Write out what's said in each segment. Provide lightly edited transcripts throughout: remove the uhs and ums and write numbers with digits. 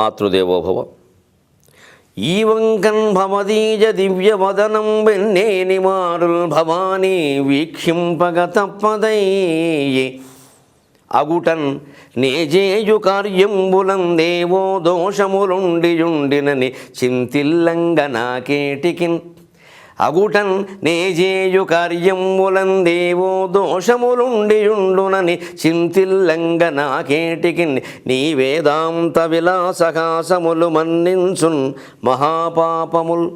మాతృదేవోభవ. ఈవంకన్ భవదీజ దివ్యవదనం వెన్నేని మారుల్ భవానీ వీక్షింపగ తప్పదయ్యే అగుటన్ నేజేయు కార్యంబులందేవో దోషములుండియుండినని చింతిల్లంగ నాకేటికిన్. అగుటన్ నేజేయు కార్యంబులందేవో దోషములుండియుండునని చింతిల్లంగ నాకేటికిన్. నీ వేదాంత విలాసహాసములు మన్నించున్ మహాపాపముల్.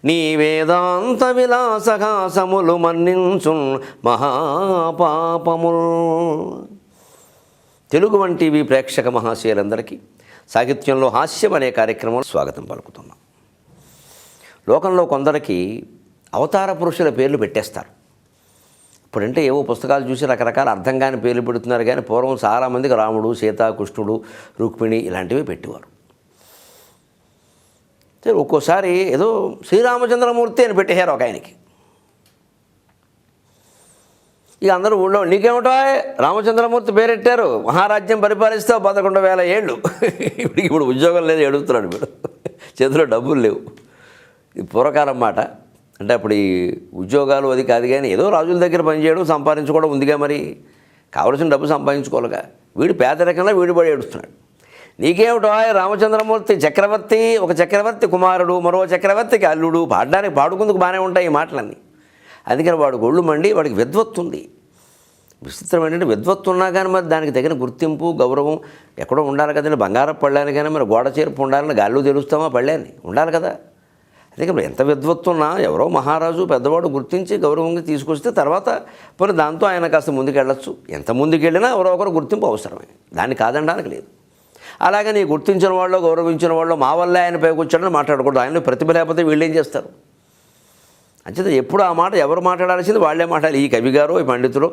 నీ వేదాంత విలాసహాసములు మన్నించున్ మహాపాపముల్. Telugu one TV ప్రేక్షక మహాశయులందరికీ సాహిత్యంలో హాస్యం అనే కార్యక్రమంలో స్వాగతం పలుకుతున్నాం. లోకంలో కొందరికి అవతార పురుషుల పేర్లు పెట్టేస్తారు. ఇప్పుడంటే ఏవో పుస్తకాలు చూసి రకరకాల అర్థం కాని పేర్లు పెడుతున్నారు, కానీ పూర్వం చాలామందికి రాముడు, సీత, కృష్ణుడు, రుక్మిణి ఇలాంటివి పెట్టేవారు. ఒక్కోసారి ఏదో శ్రీరామచంద్రమూర్తి అని పెట్టేశారు ఒక ఆయనకి. ఇక అందరూ ఊళ్ళో నీకేమిటో రామచంద్రమూర్తి పేరెట్టారు, మహారాజ్యం పరిపాలిస్తే 11,000 ఏళ్ళు, ఇప్పుడు ఉద్యోగం లేదు అడుగుతున్నాడు వీడు, చేతిలో డబ్బులు లేవు. ఇది పూర్వకాలం మాట. అంటే అప్పుడు ఈ ఉద్యోగాలు అది కాదు, కానీ ఏదో రాజుల దగ్గర పనిచేయడం సంపాదించుకోవడం ఉందిగా, మరి కావలసిన డబ్బు సంపాదించుకోవాలిగా. వీడు పేదరికంలో వీడు పడి ఏడుస్తున్నాడు. నీకేమిటో రామచంద్రమూర్తి చక్రవర్తి, ఒక చక్రవర్తి కుమారుడు, మరో చక్రవర్తికి అల్లుడు, పాడుకుందుకు బాగానే ఉంటాయి ఈ మాటలన్నీ. అందుకని వాడు గొళ్ళు మండి, వాడికి విద్వత్తు ఉంది. విచిత్రం ఏంటంటే విద్వత్తు ఉన్నా కానీ మరి దానికి తగిన గుర్తింపు, గౌరవం ఎక్కడో ఉండాలి కదండి. బంగారం పళ్ళాన్ని కానీ మరి గోడ చేర్పు ఉండాలని గాల్లో తెలుస్తామా పళ్ళాన్ని ఉండాలి కదా. అందుకే మరి ఎంత విద్వత్తు ఉన్నా ఎవరో మహారాజు పెద్దవాడు గుర్తించి గౌరవంగా తీసుకొస్తే తర్వాత మరి దాంతో ఆయన కాస్త ముందుకెళ్ళచ్చు. ఎంత ముందుకెళ్ళినా ఎవరో ఒకరు గుర్తింపు అవసరమే, దాన్ని కాదనడానికి లేదు. అలాగే నీ గుర్తించిన వాళ్ళు, గౌరవించిన వాళ్ళు మా వల్ల ఆయన పైకి వచ్చాడని మాట్లాడకూడదు. ఆయన ప్రతిభ లేకపోతే వీళ్ళు ఏం చేస్తారు? అంచేత ఎప్పుడు ఆ మాట ఎవరు మాట్లాడాల్సింది వాళ్ళే మాట్లాడాలి. ఈ కవి గారు, ఈ పండితులు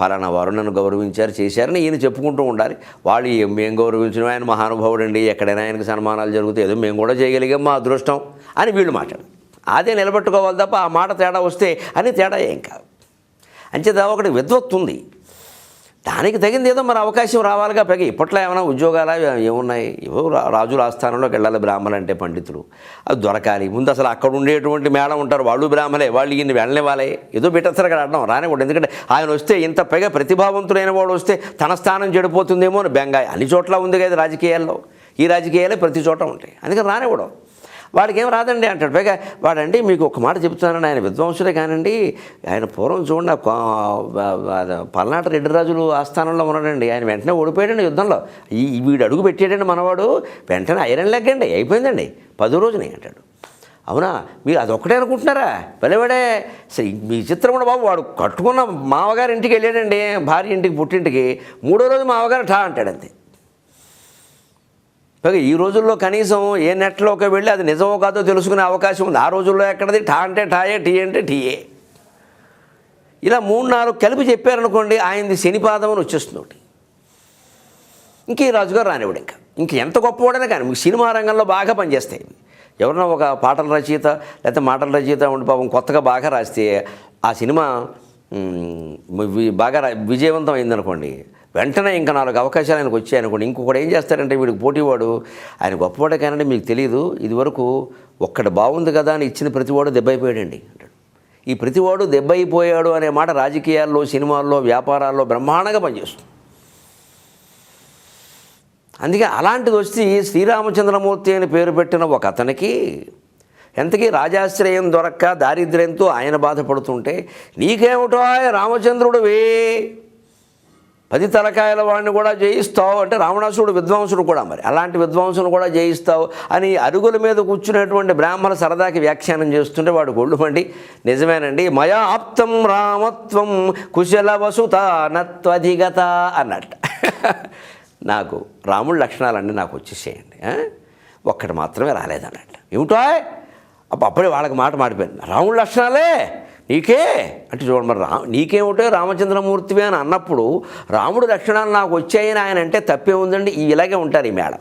పలానా వారు నన్ను గౌరవించారు, చేశారని ఈయన చెప్పుకుంటూ ఉండాలి. వాళ్ళు మేము గౌరవించిన ఆయన మహానుభావుడు అండి, ఎక్కడైనా ఆయనకు సన్మానాలు జరుగుతాయి, ఏదో మేము కూడా చేయగలిగాం, మా అదృష్టం అని వీళ్ళు మాట్లాడారు. అదే నిలబెట్టుకోవాలి తప్ప ఆ మాట తేడా వస్తే అని తేడా ఏం కాదు. అంచేత ఒకటి విద్వత్తు ఉంది, దానికి తగింది ఏదో మరి అవకాశం రావాలిగా. పైగా ఇప్పట్లో ఏమైనా ఉద్యోగాలు ఏమున్నాయి? ఏవో రాజుల ఆస్థానంలోకి వెళ్ళాలి బ్రాహ్మణులు అంటే పండితులు, అది దొరకాలి. ముందు అసలు అక్కడ ఉండేటువంటి మేడం ఉంటారు, వాళ్ళు బ్రాహ్మలే, వాళ్ళు ఈయన వెళ్ళనివ్వాలి. ఏదో బిట్టసరి అక్కడ అడ్డం రానివ్వడు. ఎందుకంటే ఆయన వస్తే ఇంత పైగా ప్రతిభావంతులైన వాడు వస్తే తన స్థానం చెడిపోతుందేమో అని బెంగాయి. అన్ని చోట్ల ఉంది కదా రాజకీయాల్లో, ఈ రాజకీయాలే ప్రతి చోట ఉంటాయి. అందుకని రానివ్వడం. వాడికి ఏం రాదండి అంటాడు. పైగా వాడండి మీకు ఒక మాట చెప్తున్నానండి, ఆయన విద్వాంసుడే కానండి, ఆయన పూర్వం చూడండి పల్నాటి రెడ్డి రాజులు ఆస్థానంలో ఉన్నాడండి, ఆయన వెంటనే ఓడిపోయాడండి యుద్ధంలో. వీడు అడుగు పెట్టాడండి మనవాడు, వెంటనే ఐరన్ లెగ్ అండి, అయిపోయిందండి 10 రోజునే అంటాడు. అవునా, మీరు అదొక్కటే అనుకుంటున్నారా? వెలవడే మీ చిత్రం కూడా బాబు, వాడు కట్టుకున్న మామగారి ఇంటికి వెళ్ళాడండి, భార్య ఇంటికి, పుట్టింటికి. 3వ రోజు మామగారు ఠా అంటాడు అంతే. పైగా ఈ రోజుల్లో కనీసం ఏ నెట్లోకి వెళ్ళి అది నిజమో కాదో తెలుసుకునే అవకాశం ఉంది. ఆ రోజుల్లో ఎక్కడది ఠా అంటే ఠాయే, టీ అంటే టీయే. ఇలా 3-4 కలిపి చెప్పారనుకోండి, ఆయనది శనిపాదం అని వచ్చేస్తుంది. ఇంక ఈ రాజుగారు రానివాడు. ఇంక ఎంత గొప్పవాడనే కానీ మీకు సినిమా రంగంలో బాగా పనిచేస్తాయి. ఎవరన్నా ఒక పాటల రచయిత లేకపోతే మాటల రచయిత ఉండి పాపం కొత్తగా బాగా రాస్తే ఆ సినిమా బాగా విజయవంతం అయిందనుకోండి, వెంటనే ఇంకా 4 అవకాశాలు ఆయనకు వచ్చాయనుకోండి, ఇంకొకటి ఏం చేస్తారంటే వీడికి పోటీవాడు, ఆయన గొప్పవాడే కానండి మీకు తెలియదు, ఇదివరకు ఒక్కటి బాగుంది కదా అని ఇచ్చిన ప్రతివాడు దెబ్బైపోయాడండి అంటాడు. ఈ ప్రతివాడు దెబ్బైపోయాడు అనే మాట రాజకీయాల్లో, సినిమాల్లో, వ్యాపారాల్లో బ్రహ్మాండంగా పనిచేస్తుంది. అందుకే అలాంటిది వచ్చి శ్రీరామచంద్రమూర్తి అని పేరు పెట్టిన ఒక అతనికి ఎంతకీ రాజాశ్రయం దొరక్క దారిద్ర్యంతో ఆయన బాధపడుతుంటే, నీకేమిటో రామచంద్రుడివే 10 తలకాయల వాడిని కూడా జయిస్తావు అంటే, రావణాసురుడు విద్వాంసుడు కూడా, మరి అలాంటి విద్వాంసును కూడా జయిస్తావు అని అరుగుల మీద కూర్చునేటువంటి బ్రాహ్మణ సరదాకి వ్యాఖ్యానం చేస్తుంటే వాడు గొళ్ళు మండి, నిజమేనండి మయా ఆప్తం రామత్వం కుశల వసుత నత్వధిగత అన్నట్ట. నాకు రాముడి లక్షణాలన్నీ నాకు వచ్చేసేయండి, ఒక్కటి మాత్రమే రాలేదన్నట్టు. ఏమిటో అప్పుడే వాళ్ళకి మాట మాడిపోయింది, రాముడి లక్షణాలే నీకే అంటే చూడండి, మరి నీకేమిటో రామచంద్రమూర్తివి అని అన్నప్పుడు రాముడి లక్షణాలు నాకు వచ్చాయని ఆయన అంటే తప్పే ఉందండి. ఇలాగే ఉంటారు ఈ మేడం,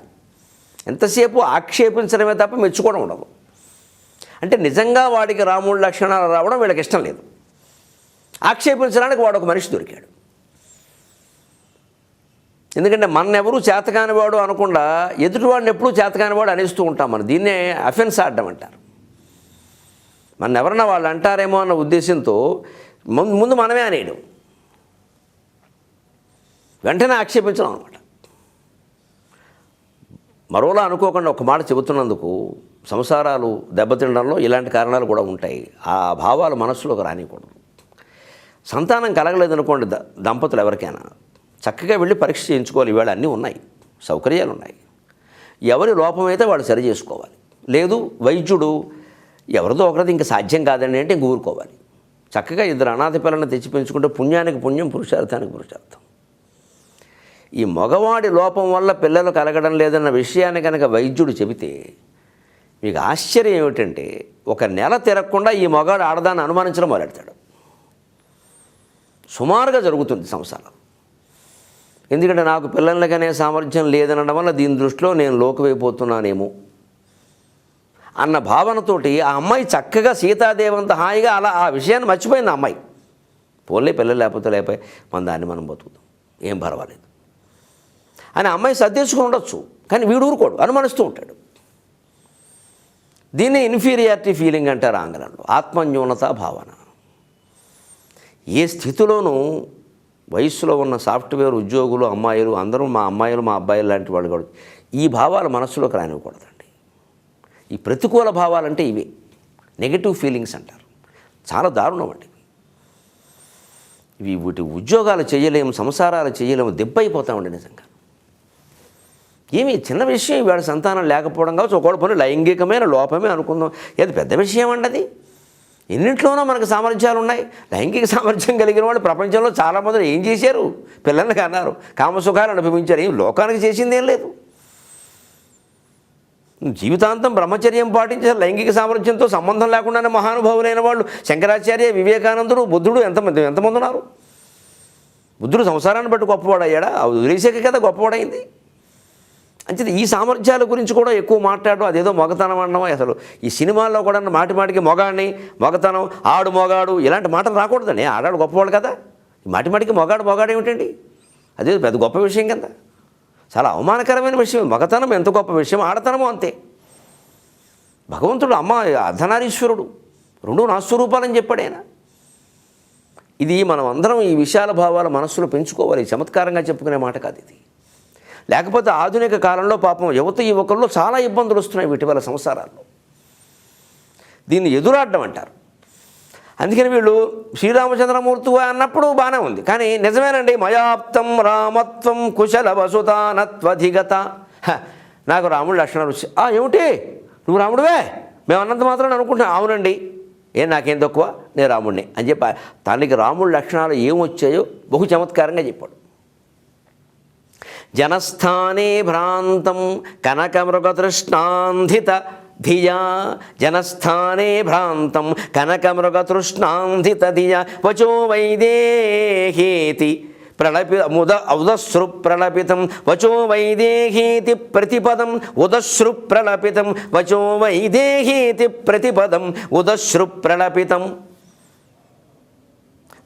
ఎంతసేపు ఆక్షేపించడమే తప్ప మెచ్చుకోవడం ఉండదు. అంటే నిజంగా వాడికి రాముడి లక్షణాలు రావడం వీళ్ళకి ఇష్టం లేదు, ఆక్షేపించడానికి వాడు ఒక మనిషి దొరికాడు. ఎందుకంటే ఎవరూ చేతకానివాడు అనకుండా ఎదుటివాడిని ఎప్పుడూ చేతకానివాడు అనేస్తూ ఉంటాం. మనం దీన్నే అఫెన్స్ ఆడడం అంటారు. ఎవరన్నా వాళ్ళు అంటారేమో అన్న ఉద్దేశంతో ముందు మనమే అనేయడం, వెంటనే ఆక్షేపించడం అనమాట. మరోలా అనుకోకుండా ఒక మాట చెబుతున్నందుకు సంసారాలు దెబ్బతినడంలో ఇలాంటి కారణాలు కూడా ఉంటాయి. ఆ భావాలు మనస్సులోకి రానియకూడదు. సంతానం కలగలేదనుకోండి దంపతులు ఎవరికైనా చక్కగా వెళ్ళి పరీక్ష చేయించుకోవాలి. ఇవాళ అన్నీ ఉన్నాయి, సౌకర్యాలు ఉన్నాయి. ఎవరి లోపమైతే వాళ్ళు సరి చేసుకోవాలి. లేదు వైద్యుడు ఎవరిదో ఒకరిది ఇంకా సాధ్యం కాదండి అంటే ఇంక ఊరుకోవాలి. చక్కగా ఇద్దరు అనాథ పిల్లల్ని తెచ్చి పెంచుకుంటే పుణ్యానికి పుణ్యం, పురుషార్థానికి పురుషార్థం. ఈ మగవాడి లోపం వల్ల పిల్లలు కలగడం లేదన్న విషయాన్ని కనుక వైద్యుడు చెబితే మీకు ఆశ్చర్యం ఏమిటంటే ఒక నెల తిరగకుండా ఈ మగాడు ఆడదాన్ని అనుమానించడం మొదలెడతాడు. సుమారుగా జరుగుతుంది సంసారం. ఎందుకంటే నాకు పిల్లలకనే సామర్థ్యం లేదనడం వల్ల దీని దృష్టిలో నేను లోకువైపోతున్నానేమో అన్న భావనతోటి ఆ అమ్మాయి చక్కగా సీతాదేవంత హాయిగా అలా ఆ విషయాన్ని మర్చిపోయింది. ఆ అమ్మాయి పోలే పిల్లలు లేకపోతే మన దాన్ని మనం బతుకుతాం, ఏం పర్వాలేదు అని అమ్మాయి సర్దేసుకుని ఉండొచ్చు. కానీ వీడు ఊరుకోడు, అనుమానిస్తూ ఉంటాడు. దీన్ని ఇన్ఫీరియారిటీ ఫీలింగ్ అంటారు ఆంగ్లంలో, ఆత్మన్యూనత భావన. ఏ స్థితిలోనూ వయస్సులో ఉన్న సాఫ్ట్వేర్ ఉద్యోగులు అమ్మాయిలు అందరూ మా అమ్మాయిలు మా అబ్బాయిలు లాంటి వాళ్ళు కూడా ఈ భావాలు మనస్సులోకి రానివ్వకూడదండి. ఈ ప్రతికూల భావాలంటే ఇవే నెగటివ్ ఫీలింగ్స్ అంటారు. చాలా దారుణం అండి ఇవి. వీటి ఉద్యోగాలు చేయలేము, సంసారాలు చేయలేము, దెబ్బైపోతామండి నిజంగా. ఏమి చిన్న విషయం ఇవాళ సంతానం లేకపోవడం కావచ్చు, ఒకటి పని లైంగికమైన లోపమే అనుకుందాం, ఏది పెద్ద విషయం అండి అది. ఎన్నింట్లోనో మనకు సామర్థ్యాలు ఉన్నాయి. లైంగిక సామర్థ్యం కలిగిన వాళ్ళు ప్రపంచంలో చాలామంది ఏం చేశారు, పిల్లల్ని కన్నారు, కామసుఖాలు అనుభవించారు. ఏం లోకానికి చేసింది ఏం లేదు. జీవితాంతం బ్రహ్మచర్యం పాటించారు. లైంగిక సామర్థ్యంతో సంబంధం లేకుండానే మహానుభావులైన వాళ్ళు శంకరాచార్య, వివేకానందుడు, బుద్ధుడు ఎంతమంది ఉన్నారు. బుద్ధుడు సంసారాన్ని బట్టి గొప్పవాడయ్యాడా? వదిలేసాక కదా గొప్పవాడైంది. అంచేది ఈ సామర్థ్యాల గురించి కూడా ఎక్కువ మాట్లాడడం అదేదో మొగతనం అనడం. అసలు ఈ సినిమాల్లో కూడా మాటికి మొగాడిని, మొగతనం, ఆడు మొగాడు ఇలాంటి మాటలు రాకూడదండి. ఆడాడు గొప్పవాడు కదా, మాటికి మొగాడు ఏమిటండి? అదే పెద్ద గొప్ప విషయం కదా, చాలా అవమానకరమైన విషయం. మగతనం ఎంత గొప్ప విషయం, ఆడతనము అంతే. భగవంతుడు అమ్మ అర్ధనారీశ్వరుడు, రెండు నా స్వరూపాలని చెప్పాడు ఆయన. ఇది మనం అందరం ఈ విశాల భావాల మనస్సులో పెంచుకోవాలి. చమత్కారంగా చెప్పుకునే మాట కాదు ఇది. లేకపోతే ఆధునిక కాలంలో పాపం యువకుల్లో చాలా ఇబ్బందులు వస్తున్నాయి వీటి వల్ల సంసారాల్లో. దీన్ని ఎదురాడడం అంటారు. అందుకని వీళ్ళు శ్రీరామచంద్రమూర్తి అన్నప్పుడు బాగానే ఉంది. కానీ నిజమేనండి, మయాప్తం రామత్వం కుశల వసుతానత్వధిగత. నాకు రాముడి లక్షణాలు వచ్చాయి. ఏమిటి నువ్వు రాముడివే, మేము అన్నంత మాత్రం అనుకుంటున్నాం. అవునండి, నాకేం తక్కువ, నేను రాముడిని అని చెప్పి తనకి రాముడి లక్షణాలు ఏమొచ్చాయో బహు చమత్కారంగా చెప్పాడు. జనస్థానే భ్రాంతం కనకమృగతృష్ణాంధిత ధియా, జనస్థానే భ్రాంతం కనకమృగతృష్ణాంధిత ధియా, వచో వైదేహేతి ఉదశ్రు ప్రళపితం, వచో వైదేహేతి ప్రతిపదం ఉదశ్రు ప్రళపితం, వచో వైదేహేతి ప్రతిపదం ఉదశ్రు ప్రళపితం,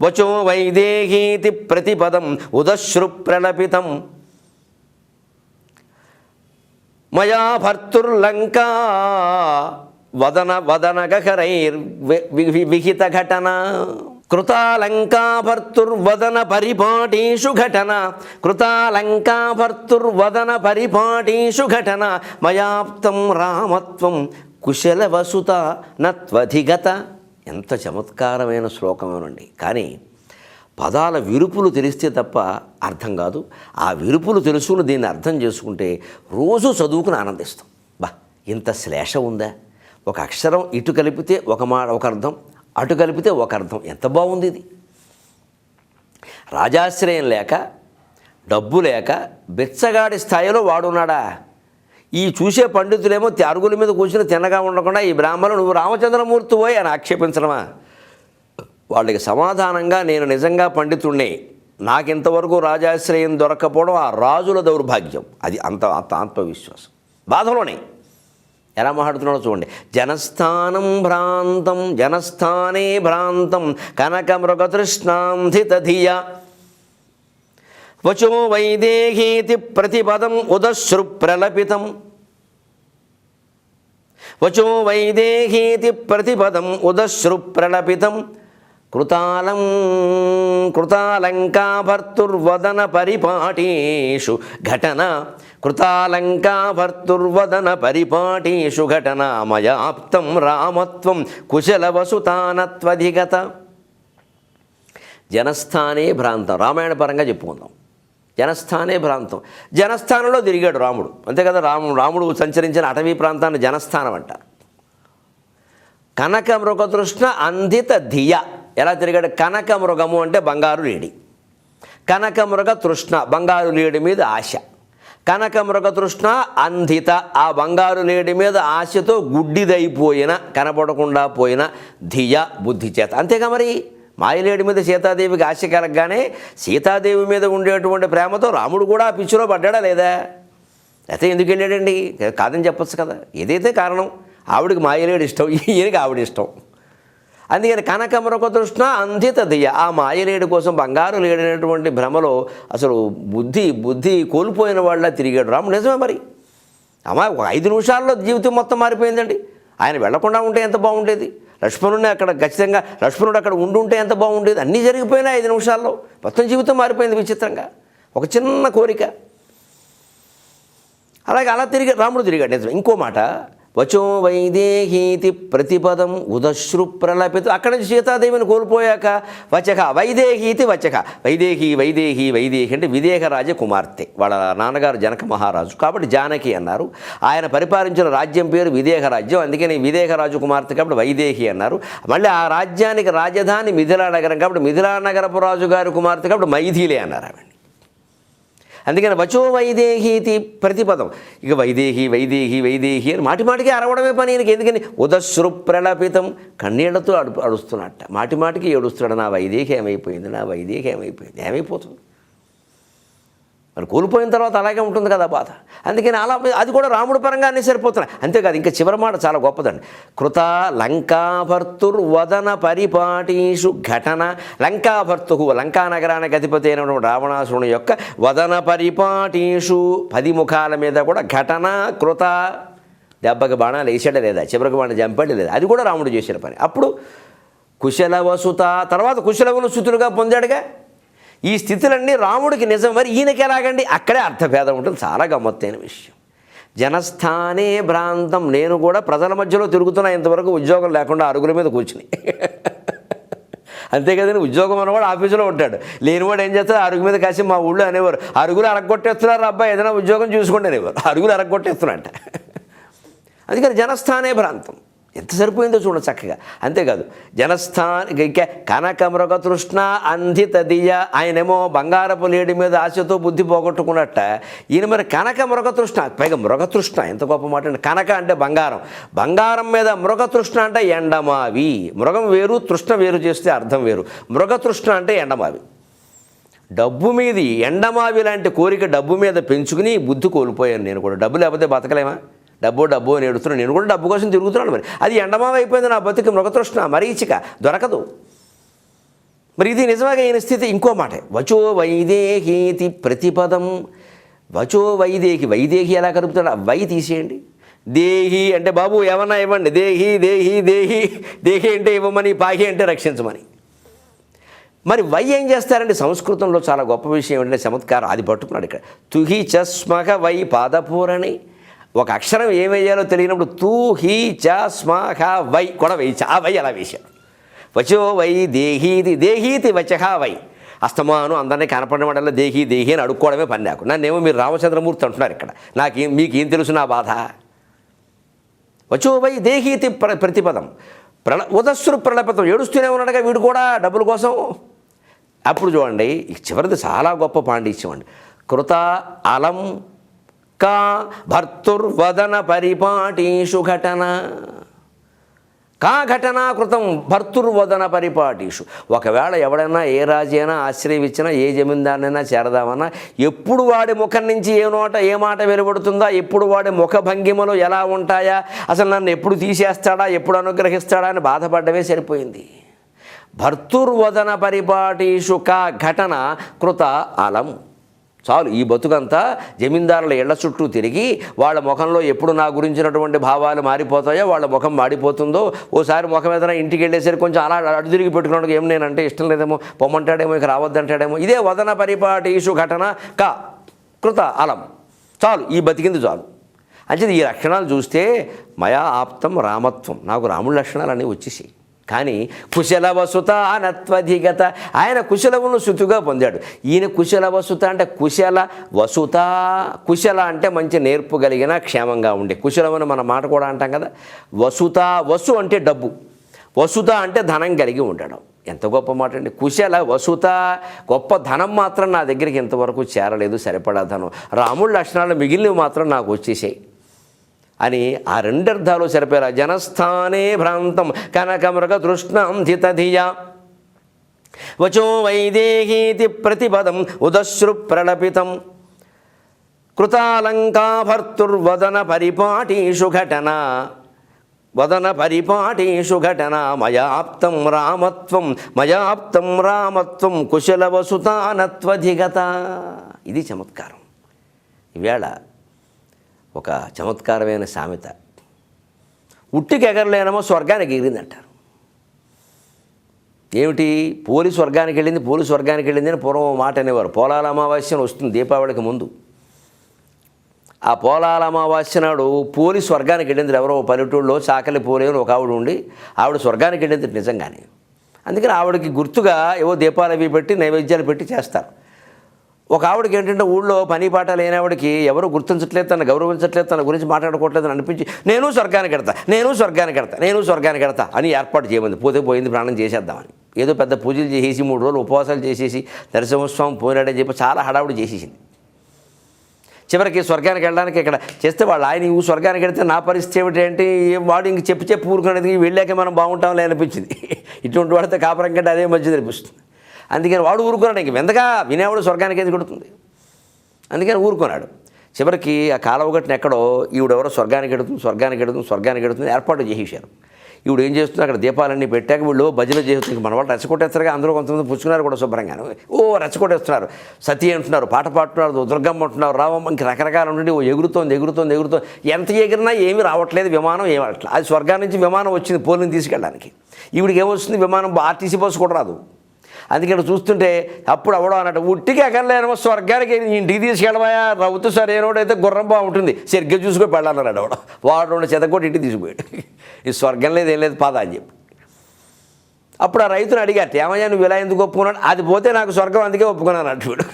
వచో వైదేహేతి ప్రతిపదం ఉదశ్రు ప్రళపితం. మయా భర్తుర్లంకా వదనగహరైర్విహిత ఘటన, కృతాలంకా భర్తుర్వదన పరిపాటీషు ఘటన, కృతాలంకా భర్తుర్వదన పరిపాటీషు ఘటన, మయాప్తం రామత్వం కుశల వసుత నత్వధిగత. ఎంత చమత్కారమైన శ్లోకమేనండి. కానీ పదాల విరుపులు తెలిస్తే తప్ప అర్థం కాదు. ఆ విరుపులు తెలుసుకుని దీన్ని అర్థం చేసుకుంటే రోజు చదువుకుని ఆనందిస్తాం. ఇంత శ్లేష ఉందా, ఒక అక్షరం ఇటు కలిపితే ఒక అర్థం, అటు కలిపితే ఒక అర్థం, ఎంత బాగుంది ఇది. రాజాశ్రయం లేక, డబ్బు లేక, బిచ్చగాడి స్థాయిలో వాడున్నాడా? ఈ చూసే పండితులేమో అరుగుల మీద కూర్చుని తిన్నగా ఉండకుండా ఈ బ్రాహ్మణులు నువ్వు రామచంద్రమూర్తి పోయి అని ఆక్షేపించడమా? వాళ్ళకి సమాధానంగా నేను నిజంగా పండితుడినే, నాకింతవరకు రాజాశ్రయం దొరక్కపోవడం ఆ రాజుల దౌర్భాగ్యం. అది అంత ఆత్మవిశ్వాసం. బాధలోనే ఎలా మాట్లాడుతున్నాడో చూడండి. జనస్థానం భ్రాంతం, జనస్థానే భ్రాంతం కనకమృగతృష్ణాంధిత ధియ, వచో వైదేహీతి ప్రతిపదం ఉదశ్రు ప్రలపితం. వచో వైదేహీతి ప్రతిపదం ఉదశ్రు ప్రలపితం. కృతాలంకాభర్తుర్వదన పరిపాటీషు ఘటన. కృతాలంకాభర్తుర్వదన పరిపాటీషు ఘటన. మయాప్తం రామత్వం కుశలవసుతానత్వధిగత. జనస్థానే భ్రాంతం. రామాయణ పరంగా చెప్పుకుందాం. జనస్థానే భ్రాంతం. జనస్థానంలో తిరిగాడు రాముడు, అంతే కదా. రాముడు సంచరించిన అటవీ ప్రాంతాన్ని జనస్థానం అంటారు. కనక మృగతృష్ణ అంధిత ధియ. ఎలా తిరిగాడు? కనక మృగము అంటే బంగారు లేడి. కనక మృగ తృష్ణ, బంగారు లేడి మీద ఆశ. కనక మృగ తృష్ణ అంధిత, ఆ బంగారు లేడి మీద ఆశతో గుడ్డిదైపోయిన, కనపడకుండా పోయిన ధియ, బుద్ధి చేత. అంతేగా మరి మాయలేడి మీద సీతాదేవికి ఆశ కలగగానే సీతాదేవి మీద ఉండేటువంటి ప్రేమతో రాముడు కూడా ఆ పిచ్చిలో పడ్డాడా లేదా? అయితే ఎందుకు వెళ్ళాడండి? కాదని చెప్పచ్చు కదా. ఏదైతే కారణం, ఆవిడికి మాయలేడు ఇష్టం, ఈయనకి ఆవిడ ఇష్టం. అందుకని కనకమరొక తృష్ణ అంధిత దియ. ఆ మాయలేడు కోసం, బంగారు లేడినటువంటి భ్రమలో అసలు బుద్ధి కోల్పోయిన వాళ్ళ తిరిగాడు రాముడు. నిజమే మరి. అమ్మా, ఒక 5 నిమిషాల్లో జీవితం మొత్తం మారిపోయిందండి. ఆయన వెళ్లకుండా ఉంటే ఎంత బాగుండేది. లక్ష్మణుడిని అక్కడ ఖచ్చితంగా, లక్ష్మణుడు అక్కడ ఉండుంటే ఎంత బాగుండేది. అన్నీ జరిగిపోయినాయి 5 నిమిషాల్లో. మొత్తం జీవితం మారిపోయింది విచిత్రంగా. ఒక చిన్న కోరిక. అలాగే అలా రాముడు తిరిగాడు. నిజం. ఇంకో మాట, వచో వైదేహీతి ప్రతిపదం ఉదశ్రు ప్రలపిత. అక్కడి నుంచి సీతాదేవిని కోల్పోయాక వచక వైదేహీతి వచక. వైదేహి అంటే విదేహరాజ కుమార్తె. వాళ్ళ నాన్నగారు జనక మహారాజు కాబట్టి జానకి అన్నారు. ఆయన పరిపాలించిన రాజ్యం పేరు విదేహ రాజ్యం. అందుకని విదేహరాజు కుమార్తె కాబట్టి వైదేహి అన్నారు. మళ్ళీ ఆ రాజ్యానికి రాజధాని మిథిలా నగరం కాబట్టి మిథిలా నగరపు రాజు గారి కుమార్తె కాబట్టి మైథిలే అన్నారు ఆవిడ. అందుకని వచో వైదేహీతి ప్రతిపదం. ఇక వైదేహి అని మాటిమాటికి అరవడమే పని ఈయనకి. ఎందుకని? ఉదశ్రు ప్రలపితం, కన్నీళ్లతో అడుస్తున్నట్ట. మాటిమాటికి ఏడుస్తున్నాడు, నా వైదేహి ఏమైపోయింది, నా వైదేహి ఏమైపోయింది. ఏమైపోతుంది మరి? కోల్పోయిన తర్వాత అలాగే ఉంటుంది కదా బాధ. అందుకని అలా అది కూడా రాముడి పరంగా అన్నీ సరిపోతున్నాయి. అంతేకాదు, ఇంకా చివరి మాట చాలా గొప్పదండి. కృత లంకాభర్తుర్వదన పరిపాటీషు ఘటన. లంకాభర్తు, లంకా నగరానికి అధిపతి అయినటువంటి రావణాసురుని యొక్క వదన పరిపాటీషు, 10 ముఖాల మీద కూడా ఘటన కృత. దెబ్బకి బాణాలు వేసాడా లేదా, చివరికి బాణం చంపాడు లేదా, అది కూడా రాముడు చేసిన పని. అప్పుడు కుశలవసుత, తర్వాత కుశలవులు సుతులుగా పొందాడుగా. ఈ స్థితులన్నీ రాముడికి నిజం. మరి ఈయనకి ఎలాగండి? అక్కడే అర్థభేదం ఉంటుంది. చాలా గమ్మత్తైన విషయం. జనస్థానే భ్రాంతం. నేను కూడా ప్రజల మధ్యలో తిరుగుతున్నా ఇంతవరకు, ఉద్యోగం లేకుండా అరుగుల మీద కూర్చుని. అంతే కదండి. ఉద్యోగం అన్నవాడు ఆఫీసులో ఉంటాడు, లేనివాడు ఏం చేస్తాడు? అరుగు మీద కాసి మా ఊళ్ళో అనేవారు, అరుగులు అరగొట్టేస్తున్నారు అబ్బాయి, ఏదైనా ఉద్యోగం చూసుకోండి అనేవారు. అరుగులు అరగొట్టేస్తున్నారంట. అందుకని జనస్థానే భ్రాంతం. ఎంత సరిపోయిందో చూడండి చక్కగా. అంతేకాదు, జనస్థాన కనక మృగతృష్ణ అంధిత దియ. ఆయనేమో బంగారపు లేడి మీద ఆశతో బుద్ధి పోగొట్టుకున్నట్ట, ఈయన మరి కనక మృగతృష్ణ, పైగా మృగతృష్ణ. ఎంత గొప్ప మాట అండి. కనక అంటే బంగారం, బంగారం మీద మృగతృష్ణ అంటే ఎండమావి. మృగం వేరు, తృష్ణ వేరు చేస్తే అర్థం వేరు. మృగతృష్ణ అంటే ఎండమావి. డబ్బు మీది ఎండమావి లాంటి కోరిక డబ్బు మీద పెంచుకుని బుద్ధి కోల్పోయాను నేను కూడా. డబ్బు లేకపోతే బతకలేమా? డబ్బు అని ఏడుస్తున్నాను. నేను కూడా డబ్బు కోసం తిరుగుతున్నాను. మరి అది ఎండమావ అయిపోయింది నా బతుకు. మృగతృష్ణ, మరీచిక దొరకదు. మరి ఇది నిజంగా ఈయన స్థితి. ఇంకో మాట, వచో వైదేహీతి ప్రతిపదం. వచో వైదేహి ఎలా కలుపుతాడు? వై తీసేయండి. దేహి అంటే బాబు ఏమన్నా ఇవ్వండి. దేహి అంటే ఇవ్వమని, పాహి అంటే రక్షించమని. మరి వై ఏం చేస్తారండి? సంస్కృతంలో చాలా గొప్ప విషయం ఏంటంటే చమత్కారం. అది పట్టుకున్నాడు ఇక్కడ. తుహి చస్మక వై పాదపూరణి. ఒక అక్షరం ఏం వేయాలో తెలియనప్పుడు తూ హీ చ స్మ హ వై కూడా వేయించా. ఆ వై అలా వేశాడు. వచో వై దేహీతి వచహ వై. అస్తమాను అందరినీ కనపడిన వాడల్లా దేహి అని అడుక్కోవడమే పని నాకు. నన్నేమో మీరు రామచంద్రమూర్తి అంటున్నారు ఇక్కడ. మీకేం తెలుసు నా బాధ? వచో వై దేహీతి ప్రతిపదం. ఉదస్సు ప్రళపతం. ఏడుస్తూనే ఉన్నాడుగా వీడు కూడా డబ్బుల కోసం. అప్పుడు చూడండి, చివరిది చాలా గొప్ప పాండిత్యం అండి. కృత అలం కా భర్తుర్వదన పరిపాటీషు ఘటన. కా ఘటనా కృతం భర్తుర్వదన పరిపాటీషు. ఒకవేళ ఎవడైనా ఏ రాజైనా ఆశ్రయించినా, ఏ జమీందారినైనా చేరదామన్నా, ఎప్పుడు వాడి ముఖం నుంచి ఏ మాట వెలువడుతుందా, ఎప్పుడు వాడి ముఖ భంగిమలు ఎలా ఉంటాయా, అసలు నన్ను ఎప్పుడు తీసేస్తాడా, ఎప్పుడు అనుగ్రహిస్తాడా అని బాధపడ్డమే సరిపోయింది. భర్తుర్వదన పరిపాటీషు కా ఘటన కృత అలం. చాలు. ఈ బతుకంతా జమీందారుల ఇళ్ల చుట్టూ తిరిగి వాళ్ళ ముఖంలో ఎప్పుడు నా గురించినటువంటి భావాలు మారిపోతాయో, వాళ్ళ ముఖం మాడిపోతుందో, ఓసారి ముఖం ఏదైనా ఇంటికి వెళ్ళేసరికి కొంచెం అలా అడు తిరిగి పెట్టుకున్నాడు, ఏం నేనంటే ఇష్టం లేదేమో, పొమ్మంటాడేమో, ఇక రావద్దంటాడేమో, ఇదే వదన పరిపాటీషు ఘటన క కృత అలం. చాలు, ఈ బతికింది చాలు. అంటే ఈ లక్షణాలు చూస్తే మయా ఆప్తం రామత్వం, నాకు రాముడి లక్షణాలన్నీ వచ్చేసాయి. కానీ కుశల వసుత అనత్వధిగత, ఆయన కుశలమును శృతిగా పొందాడు. ఈయన కుశల వసుత అంటే కుశల వసుత, కుశల అంటే మంచి నేర్పు కలిగిన క్షేమంగా ఉండే, కుశలమని మన మాట కూడా అంటాం కదా. వసుత, వసు అంటే డబ్బు, వసుత అంటే ధనం కలిగి ఉండడం. ఎంత గొప్ప మాట అండి. కుశల వసుత, గొప్ప ధనం మాత్రం నా దగ్గరికి ఇంతవరకు చేరలేదు, సరిపడా ధనం. రాముడి లక్షణాలు మిగిలినవి మాత్రం నాకు వచ్చేసాయి అని ఆ రెండర్థాలు సరిపోయారు. జనస్థానే భ్రాంతం కనకమృగ తృష్ణం ధితధియా వచో వైదేహీతి ప్రతిపదం ఉదశ్రు ప్రలపితం కృతాలంకాభర్తుర్వదన పరిపాటీషు ఘటన వదన పరిపాటీషు ఘటన మయాప్తం రామత్వం, మయాప్తం రామత్వం కుశల వసుతానత్వధిగత. ఇది చమత్కారం. ఈవేళ ఒక చమత్కారమైన సామెత, ఉట్టికి ఎగరలేనమో స్వర్గానికి ఎగిరిందంటారు. ఏమిటి? పోలి స్వర్గానికి వెళ్ళింది, పోలి స్వర్గానికి వెళ్ళింది అని పూర్వం మాట అనేవారు. పోలాల అమావాస్యను వస్తుంది దీపావళికి ముందు. ఆ పోలాల అమావాస్య నాడు పోలి స్వర్గానికి వెళ్ళింది. ఎవరో పల్లెటూళ్ళలో చాకలి పోలి అని ఒక ఆవిడ ఉండి, ఆవిడ స్వర్గానికి వెళ్ళింది నిజంగానే. అందుకని ఆవిడకి గుర్తుగా ఏవో దీపాలు అవి పెట్టి నైవేద్యాలు పెట్టి చేస్తారు. ఒక ఆవిడకి ఏంటంటే ఊళ్ళో పని పాట లేనివాడికి ఎవరు గుర్తించట్లేదు, తను గౌరవించట్లేదు, తన గురించి మాట్లాడుకోవట్లేదు అని అనిపించి నేను స్వర్గానికి ఎడతా, నేను స్వర్గానికి ఎడతా, నేను స్వర్గానికి ఎడతా అని ఏర్పాటు చేయమంది. పోతే పోయింది, ప్రాణం చేసేద్దామని ఏదో పెద్ద పూజలు చేసేసి 3 రోజులు ఉపవాసాలు చేసేసి నరసింహస్వామి పోయినాడని చెప్పి చాలా హడావుడి చేసేసింది. చివరికి స్వర్గానికి వెళ్ళడానికి ఇక్కడ చేస్తే వాళ్ళు ఆయన నువ్వు స్వర్గానికి వెళ్తే నా పరిస్థితి ఏమిటంటే వాడు ఇంక చెప్పి ఊరుకునేది వెళ్ళాక మనం బాగుంటాంలే అనిపించింది. ఇటువంటి వాడితే కాపురం కంటే అదే మంచిది అనిపిస్తుంది. అందుకని వాడు ఊరుకున్నాడు. ఇంక వెందగా వినేవాడు స్వర్గానికి ఏది కొడుతుంది, అందుకని ఊరుకున్నాడు. చివరికి ఆ కాలువగట్టున ఎక్కడో ఈవిడెవరో స్వర్గానికి ఎడుతుంది ఏర్పాటు చేసేశారు. ఈవిడ ఏం చేస్తుంది, అక్కడ దీపాలన్నీ పెట్టాక వీళ్ళు భజన చేస్తుంది. మన వాళ్ళు రెచ్చగొట్టేస్తారుగా, అందరూ కొంతమంది పుచ్చుకున్నారు కూడా శుభ్రంగాను. రెచ్చగొట్టేస్తున్నారు, సతీ అంటున్నారు, పాట పాడుతున్నారు, దుర్గమ్మ అంటున్నారు, రావమ్మ, ఇంక రకరకాల ఉండి ఎగురుతోంది. ఎంత ఎగిరినా ఏమీ రావట్లేదు, విమానం ఏమి అట్లా. అది స్వర్గాన్ని నుంచి విమానం వచ్చింది పోలిని తీసుకెళ్ళడానికి. ఈవిడికి ఏమొస్తుంది, విమానం ఆర్టీసీ బస్సు కూడా రాదు. అందుకని చూస్తుంటే అప్పుడు అవడం అన్నట్టు ఉట్టికి ఎగరలేనమో స్వర్గానికి ఇంటికి తీసుకెళ్ళవయా రవ్వుతూ సరే ఏనోడైతే గుర్రం బాగుంటుంది సరిగ్గా చూసుకో పెళ్ళాలన్నాడు అవడం. వాడు 2 చెతకోటి ఇంటికి తీసుకుపోయాడు. ఈ స్వర్గం లేదు ఏం లేదు పద అని చెప్పి. అప్పుడు ఆ రైతుని అడిగారు, ఏమయ్యా నువ్వు ఇలా ఎందుకు ఒప్పుకున్నాడు? అది పోతే నాకు స్వర్గం అందుకే ఒప్పుకున్నాను అట్టుడు.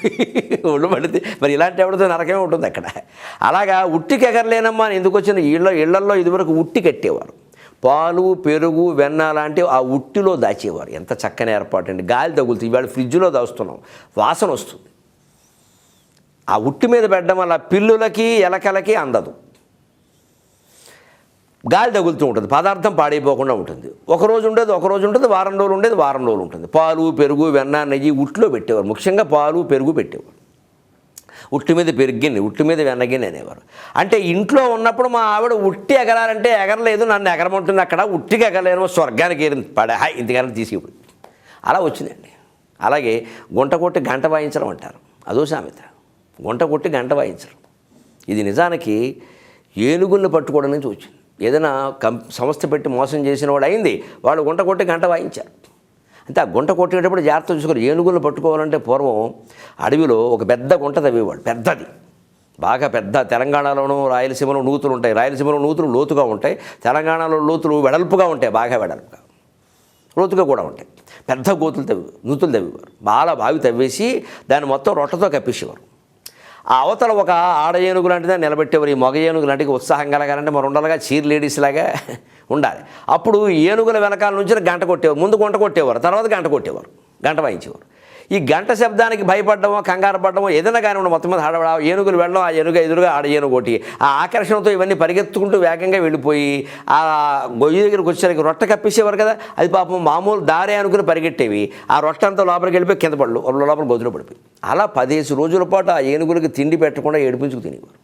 ఒళ్ళు పడితే మరి ఇలాంటి ఎవడితో నరకమే ఉంటుంది అక్కడ. అలాగా ఉట్టికి ఎగరలేనమ్మా అని ఎందుకు వచ్చింది? ఇళ్లల్లో ఇదివరకు ఉట్టి కట్టేవారు, పాలు పెరుగు వెన్న లాంటివి ఆ ఉట్టిలో దాచేవారు. ఎంత చక్కని ఏర్పాటు అండి. గాలి తగులుతుంది. ఇవాళ ఫ్రిడ్జ్లో దాస్తున్నాం, వాసన వస్తుంది. ఆ ఉట్టి మీద పెట్టడం వల్ల పిల్లులకి ఎలకలకి అందదు, గాలి తగులుతూ ఉంటుంది, పదార్థం పాడైపోకుండా ఉంటుంది. ఒకరోజు ఉంటుంది, వారం రోజులు ఉంటుంది. పాలు పెరుగు వెన్న నెయ్యి ఉట్టిలో పెట్టేవారు. ముఖ్యంగా పాలు పెరుగు పెట్టేవారు. ఉట్టి మీద పెరిగిన్ని, ఉట్టి మీద వెన్నగిన్ని అనేవారు. అంటే ఇంట్లో ఉన్నప్పుడు మా ఆవిడ ఉట్టి ఎగరాలంటే ఎగరలేదు, నన్ను ఎగరమంటుంది. అక్కడ ఉట్టికి ఎగరలేను, స్వర్గానికి ఎగిరింది హాయ్ ఇంతకన్నా తీసుకుపోయి అలా వచ్చిందండి. అలాగే గుంట కొట్టి గంట వాయించడం అంటారు, అదో సామెత. గుంట కొట్టి గంట వాయించడం ఇది నిజానికి ఏనుగులను పట్టుకోవడం నుంచి వచ్చింది. ఏదైనా సంస్థ పెట్టి మోసం చేసిన వాడు అయింది, వాళ్ళు గుంట కొట్టి గంట వాయించారు. అంటే ఆ గుంట కొట్టేటప్పుడు జాగ్రత్త చూసుకొని ఏనుగులను పట్టుకోవాలంటే పూర్వం అడవిలో ఒక పెద్ద గుంట తవ్వేవాడు, పెద్దది, బాగా పెద్ద. తెలంగాణలోనూ రాయలసీమలో నూతులు ఉంటాయి. రాయలసీమలో నూతులు లోతుగా ఉంటాయి, తెలంగాణలో లోతులు వెడల్పుగా ఉంటాయి, బాగా వెడల్పుగా, లోతుగా కూడా ఉంటాయి. పెద్ద నూతులు తవ్వేవారు. బావి తవ్వేసి దాన్ని మొత్తం రొట్టతో కప్పేసేవారు. ఆ అవతల ఒక ఆడ ఏనుగు లాంటిదే నిలబెట్టేవారు. ఈ మగ ఏనుగు లాంటివి ఉత్సాహం కలగాలంటే మరి ఉండాలిగా, చీర్ లేడీస్ లాగా ఉండాలి. అప్పుడు ఏనుగుల వెనకాల నుంచి గంట కొట్టేవారు. ముందు గుంట కొట్టేవారు, తర్వాత గంట కొట్టేవారు, గంట వాయించేవారు. ఈ గంట శబ్దానికి భయపడ్డమో కంగారు పడ్డమో ఏదైనా కానీ మొత్తం మీద హడవడ ఏనుగులు వెళ్ళడం, ఆ ఏనుగు ఎదురుగా ఆడ ఏనుగు ఒకటి, ఆ ఆకర్షణతో ఇవన్నీ పరిగెత్తుకుంటూ వేగంగా వెళ్ళిపోయి ఆ గొయ్యి దగ్గరికి వచ్చేసరికి రొట్టె కప్పేసేవారు కదా, అది పాపం మామూలు దారే అనుకుని పరిగెట్టేవి. ఆ రొట్టె అంతా లోపలికి వెళ్ళిపోయి కింద పళ్ళు లోపల గొద్దులో పడిపోయి అలా 15 రోజుల పాటు ఆ ఏనుగులకి తిండి పెట్టకుండా ఏడిపించుకు తినేవారు.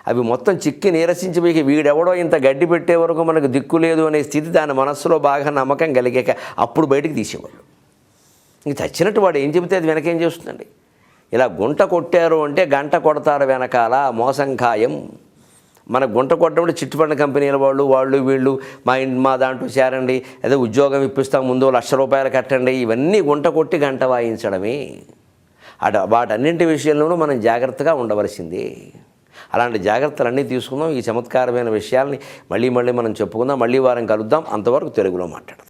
అవి మొత్తం చిక్కి నీరసించిపోయి వీడెవడో ఇంత గడ్డి పెట్టే వరకు మనకు దిక్కు లేదు అనే స్థితి దాని మనస్సులో బాగా నమ్మకం కలిగాక అప్పుడు బయటికి తీసేవాళ్ళు. ఇంక చచ్చినట్టు వాడు ఏం చెబితే అది వెనకేం చేస్తుందండి. ఇలా గుంట కొట్టారు అంటే గంట కొడతారు వెనకాల మోసం ఖాయం. మన గుంట కొట్టడం చిట్టుపండు కంపెనీల వాళ్ళు వీళ్ళు మా దాంట్లో చేరండి, ఏదో ఉద్యోగం ఇప్పిస్తాం, ముందు ₹1,00,000 కట్టండి, ఇవన్నీ గుంట కొట్టి గంట వాయించడమే. వాటన్నింటి విషయంలోనూ మనం జాగ్రత్తగా ఉండవలసిందే. అలాంటి జాగ్రత్తలన్నీ తీసుకుందాం. ఈ చమత్కారమైన విషయాల్ని మళ్ళీ మనం చెప్పుకుందాం. మళ్ళీ వారం కలుద్దాం. అంతవరకు తెలుగులో మాట్లాడదాం.